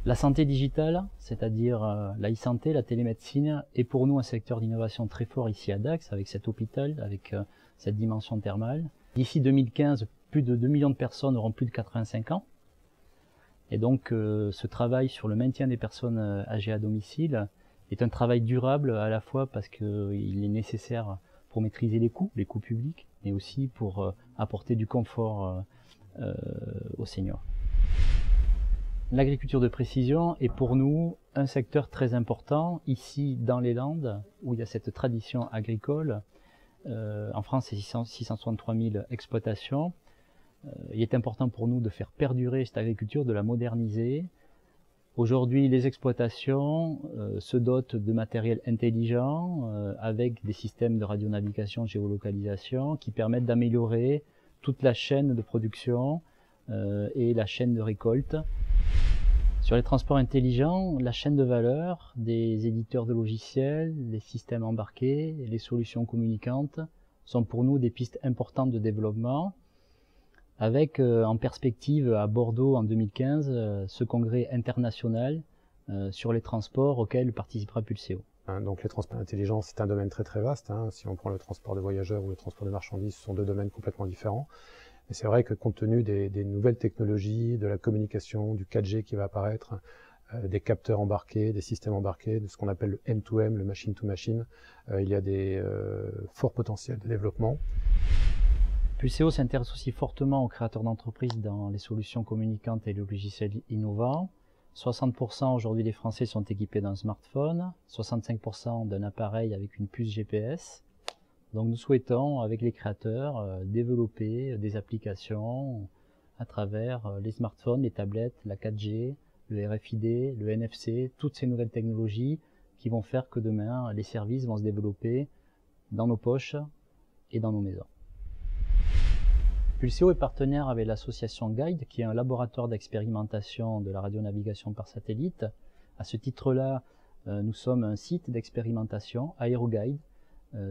La santé digitale, c'est-à-dire la e-santé, la télémédecine, est pour nous un secteur d'innovation très fort ici à Dax, avec cet hôpital, avec cette dimension thermale. D'ici 2015, plus de 2 millions de personnes auront plus de 85 ans. Et donc ce travail sur le maintien des personnes âgées à domicile est un travail durable à la fois parce qu'il est nécessaire pour maîtriser les coûts publics, mais aussi pour apporter du confort aux seniors. L'agriculture de précision est pour nous un secteur très important ici dans les Landes où il y a cette tradition agricole. En France, c'est 663 000 exploitations. Il est important pour nous de faire perdurer cette agriculture, de la moderniser. Aujourd'hui, les exploitations se dotent de matériel intelligent avec des systèmes de radionavigation, géolocalisation qui permettent d'améliorer toute la chaîne de production et la chaîne de récolte. Sur les transports intelligents, la chaîne de valeur des éditeurs de logiciels, les systèmes embarqués, les solutions communicantes sont pour nous des pistes importantes de développement, avec en perspective à Bordeaux en 2015 ce congrès international sur les transports auquel participera Pulseo. Donc les transports intelligents, c'est un domaine très très vaste. Si on prend le transport de voyageurs ou le transport de marchandises, ce sont deux domaines complètement différents. Et c'est vrai que compte tenu des nouvelles technologies, de la communication, du 4G qui va apparaître, des capteurs embarqués, des systèmes embarqués, de ce qu'on appelle le M2M, le machine-to-machine, il y a des forts potentiels de développement. Pulseo s'intéresse aussi fortement aux créateurs d'entreprises dans les solutions communicantes et les logiciels innovants. 60% aujourd'hui des Français sont équipés d'un smartphone, 65% d'un appareil avec une puce GPS. Donc nous souhaitons, avec les créateurs, développer des applications à travers les smartphones, les tablettes, la 4G, le RFID, le NFC, toutes ces nouvelles technologies qui vont faire que demain, les services vont se développer dans nos poches et dans nos maisons. Pulseo est partenaire avec l'association Guide, qui est un laboratoire d'expérimentation de la radionavigation par satellite. À ce titre-là, nous sommes un site d'expérimentation, AeroGuide,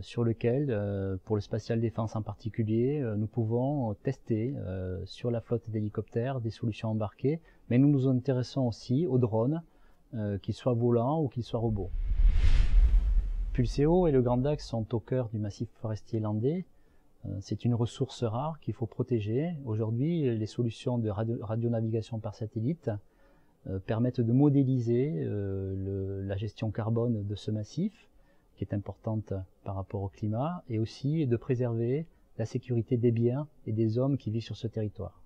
sur lequel, pour le spatial défense en particulier, nous pouvons tester sur la flotte d'hélicoptères des solutions embarquées, mais nous nous intéressons aussi aux drones, qu'ils soient volants ou qu'ils soient robots. Pulseo et le Grand Dax sont au cœur du massif forestier landais. C'est une ressource rare qu'il faut protéger. Aujourd'hui, les solutions de radionavigation par satellite permettent de modéliser la gestion carbone de ce massif, qui est importante par rapport au climat, et aussi de préserver la sécurité des biens et des hommes qui vivent sur ce territoire.